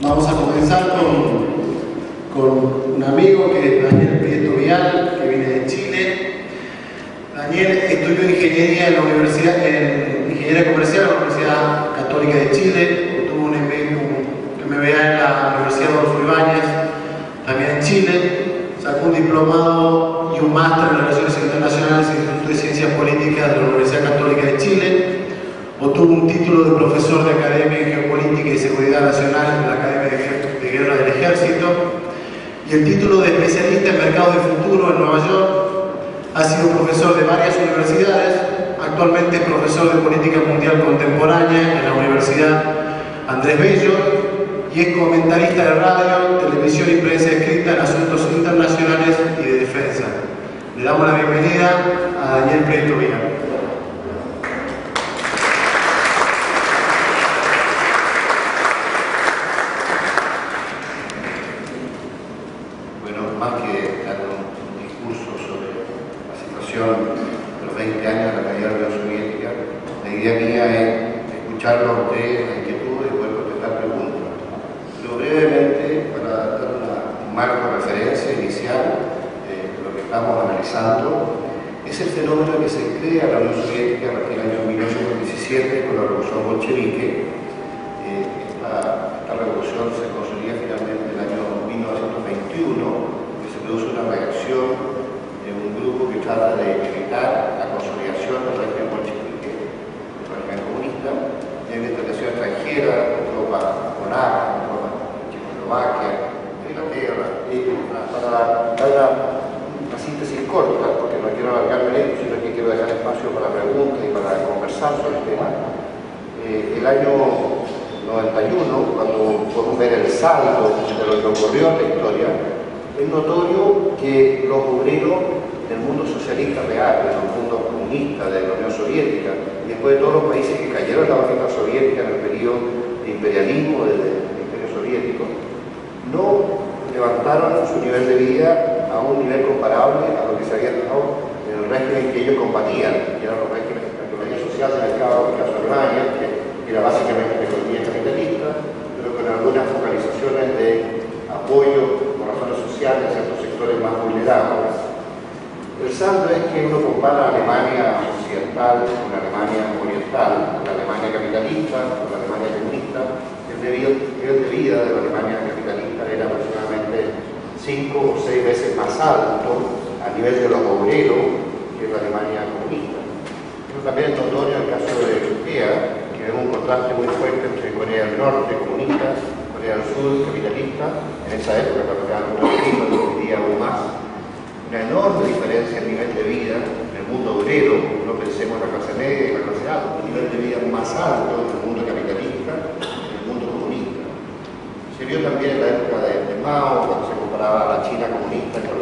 Vamos a comenzar con un amigo que es Daniel Prieto Vial, que viene de Chile. Daniel estudió ingeniería en la Universidad, en Ingeniería Comercial en la Universidad Católica de Chile, obtuvo un MBA en la Universidad Adolfo Ibáñez, también en Chile, sacó un diplomado y un máster en Relaciones Internacionales en el Instituto de Ciencias Políticas de la Universidad Católica de Chile, obtuvo un título de profesor de Academia en Geopolítica y Seguridad Nacional en la Academia de Guerra del Ejército y el título de especialista en Mercado de Futuro en Nueva York. Ha sido profesor de varias universidades, actualmente es profesor de Política Mundial Contemporánea en la Universidad Andrés Bello y es comentarista de radio, televisión y prensa escrita en asuntos internacionales y de defensa. Le damos la bienvenida a Daniel Prieto Vial. De los 20 años de la caída de la Unión Soviética, la idea mía es escucharlo a ustedes, la inquietud y poder contestar preguntas. Pero brevemente, para dar un marco de referencia inicial, lo que estamos analizando es el fenómeno que se crea en la Unión Soviética a partir del año 1917 con la revolución bolchevique. Esta revolución se consolida finalmente en el año 1921, que se produce una reacción de un grupo que trata de evitar la consolidación del régimen bolchevique, del régimen comunista, de una intervención extranjera, tropas polacas, tropas de Checoslovaquia, de Inglaterra, para dar una síntesis corta, porque no quiero alargarme en esto, sino que quiero dejar espacio para preguntas y para conversar sobre el tema. El año 91, cuando podemos ver el saldo de lo que ocurrió en la historia, es notorio que los obreros del mundo socialista real, del mundo comunista de la Unión Soviética, y después de todos los países que cayeron en la órbita soviética en el periodo de imperialismo del Imperio Soviético, no levantaron su nivel de vida a un nivel comparable a lo que se había dado en el régimen que ellos combatían, que eran los regímenes de economía social de mercado, en el caso de Alemania, que era básicamente la economía capitalista, pero con algunas focalizaciones de apoyo por razones sociales en ciertos sectores más vulnerables. El saldo es que uno compara la Alemania occidental con la Alemania oriental, la Alemania capitalista con la Alemania comunista. El nivel de vida de la Alemania capitalista era aproximadamente 5 o 6 veces más alto a nivel de los obreros que la Alemania comunista. Pero también es notorio el caso de Turquía, que es un contraste muy fuerte entre Corea del Norte comunista, Corea del Sur capitalista, en esa época cuando quedaban unos países, hoy día aún más. Una enorme diferencia en nivel de vida en el mundo obrero, no pensemos en la clase media y la clase alta, un nivel de vida más alto en el mundo capitalista y en el mundo comunista. Se vio también en la época de Mao, cuando se comparaba a la China comunista con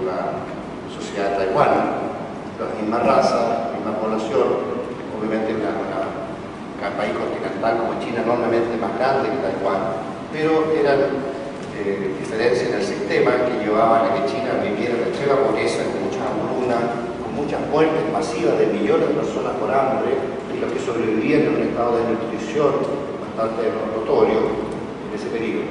la sociedad de Taiwán, la misma raza, la misma población, obviamente un país continental como China enormemente más grande que Taiwán, pero eran diferencias en el sistema que llevaban a que China viviera en extrema pobreza, con mucha hambruna, con muchas muertes masivas de millones de personas por hambre, y los que sobrevivían en un estado de nutrición bastante notorio en ese periodo.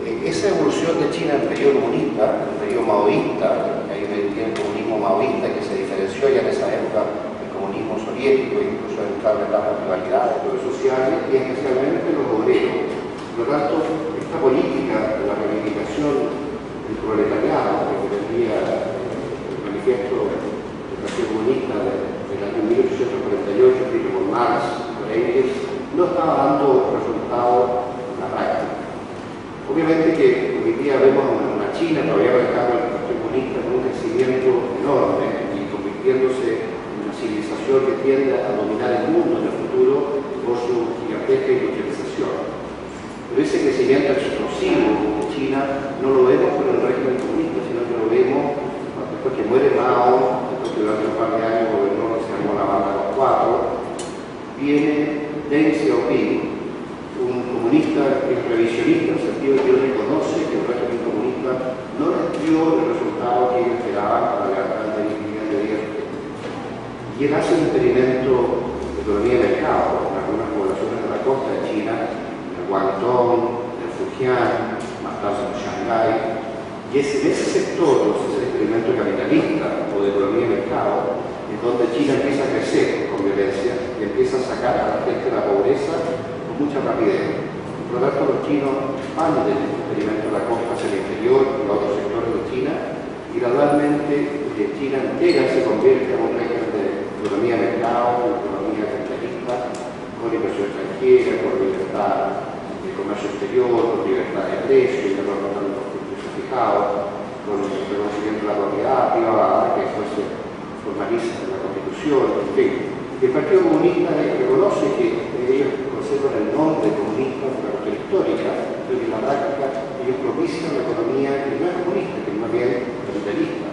Esa evolución de China en el periodo comunista, en el periodo maoísta, ahí tiene el comunismo maoísta que se diferenció ya en esa época del comunismo soviético, incluso entraba en las rivalidades sociales, y especialmente los obreros. Por lo tanto, esta política de la reivindicación del proletariado, que tendría el manifiesto del Partido Comunista del año 1848, escrito por Marx, por Engels, no estaba dando resultados en la práctica. Obviamente que hoy día vemos una China todavía marcada en el Partido Comunista con un crecimiento enorme y convirtiéndose en una civilización que tiende a dominar el mundo en el futuro por su gigantesca industrialización. Pero ese crecimiento explosivo de China no lo vemos con el régimen comunista, sino que lo vemos después que muere Mao, después que durante un par de años gobernó lo que se llamó la banda de los cuatro, viene Deng Xiaoping, un comunista que es revisionista, en el sentido de que él reconoce que el régimen comunista no les dio el resultado que ellos esperaban para levantar el nivel de vida. Y él hace un experimento de economía de mercado en algunas poblaciones de la costa de China, en Guangdong, en Fujian, más tarde en Shanghái, y es en ese sector, ese experimento capitalista o de economía de mercado, en donde China empieza a crecer con violencia y empieza a sacar a la gente de la pobreza con mucha rapidez. Por lo tanto, los chinos van del experimento de la costa hacia el interior y a otros sectores de China, y gradualmente China entera se convierte en un régimen de economía de mercado, de economía capitalista, con inversión extranjera, con libertad de comercio exterior, con libertad de precio, y con los precios fijados, con el reconocimiento de la propiedad privada, que después se formaliza en la Constitución, en fin. El Partido Comunista reconoce que ellos conservan el nombre comunista por la cuestión histórica, pero que en la práctica ellos propician la economía que no es comunista, que es más bien capitalista.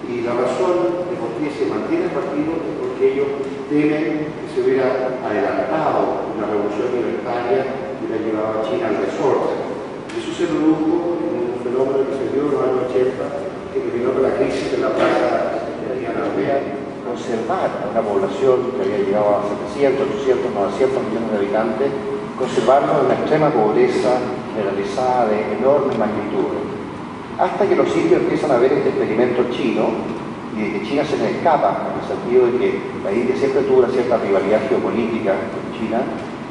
Y la razón de por qué se mantiene el partido es porque ellos temen que se hubiera adelantado una revolución libertaria que hubiera llevado a China al desorden. Eso se produjo en un fenómeno que se dio en los años 80, que terminó con la crisis de la plaza europea. Conservar a una población que había llegado a 700, 800, 900 millones de habitantes, conservarlo en una extrema pobreza generalizada de enormes magnitudes. Hasta que los sitios empiezan a ver este experimento chino y de que China se les escapa, en el sentido de que la India siempre tuvo una cierta rivalidad geopolítica con China,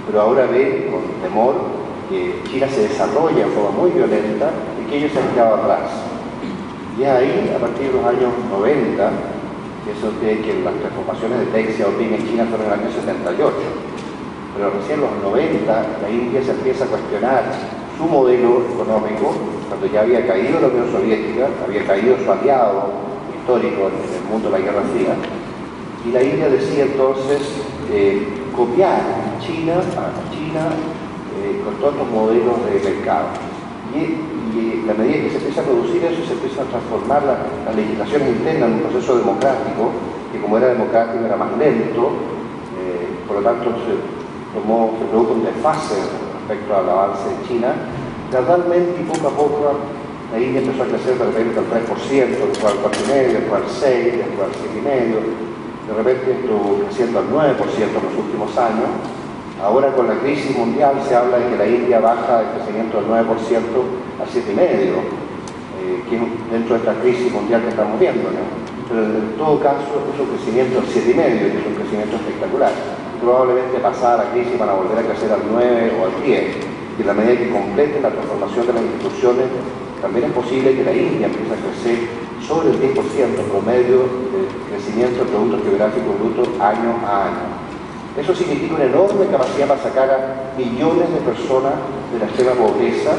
pero ahora ve con temor que China se desarrolla de forma muy violenta y que ellos se han quedado atrás. Y es ahí, a partir de los años 90, eso es que las transformaciones de Deng Xiaoping en China fueron en el año 78, pero recién en los 90 la India se empieza a cuestionar su modelo económico, cuando ya había caído la Unión Soviética, había caído su aliado histórico en el mundo de la Guerra Fría, y la India decide entonces copiar a China con todos los modelos de mercado. Y a medida que se empieza a producir eso, se empiezan a transformar las legislaciones internas en un proceso democrático, que como era democrático era más lento, por lo tanto se produjo un desfase respecto al avance de China. Gradualmente y poco a poco la India empezó a crecer de repente al 3%, después al 4,5%, después al 6%, después al 7,5%, de repente estuvo creciendo al 9% en los últimos años. Ahora con la crisis mundial se habla de que la India baja el crecimiento del 9% a 7,5%, que es dentro de esta crisis mundial que estamos viendo, ¿no? Pero en todo caso es un crecimiento del 7,5%, que es un crecimiento espectacular. Probablemente pasada la crisis van a volver a crecer al 9 o al 10, y en la medida que completen la transformación de las instituciones, también es posible que la India empiece a crecer sobre el 10% promedio de crecimiento del Producto Geográfico Bruto año a año. Eso significa una enorme capacidad para sacar a millones de personas de la extrema pobreza,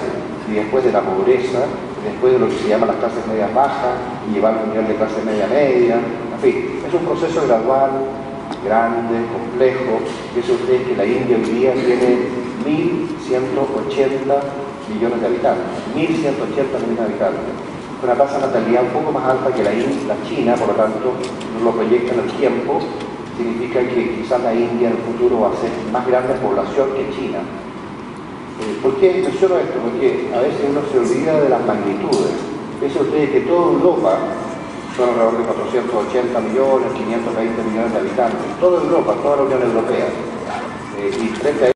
y después de la pobreza, después de lo que se llama las clases medias bajas, y llevar a un nivel de clase media, en fin, es un proceso gradual, grande, complejo. Piensen ustedes que la India hoy día tiene 1.180 millones de habitantes, 1.180 millones de habitantes, con una tasa de natalidad un poco más alta que la China, por lo tanto, no lo proyecta en el tiempo. Significa que quizás la India en el futuro va a ser más grande en población que China. ¿Por qué menciono esto? Porque a veces uno se olvida de las magnitudes. Piensen ustedes que toda Europa son alrededor de 480 millones, 520 millones de habitantes. Toda Europa, toda la Unión Europea. Y frente a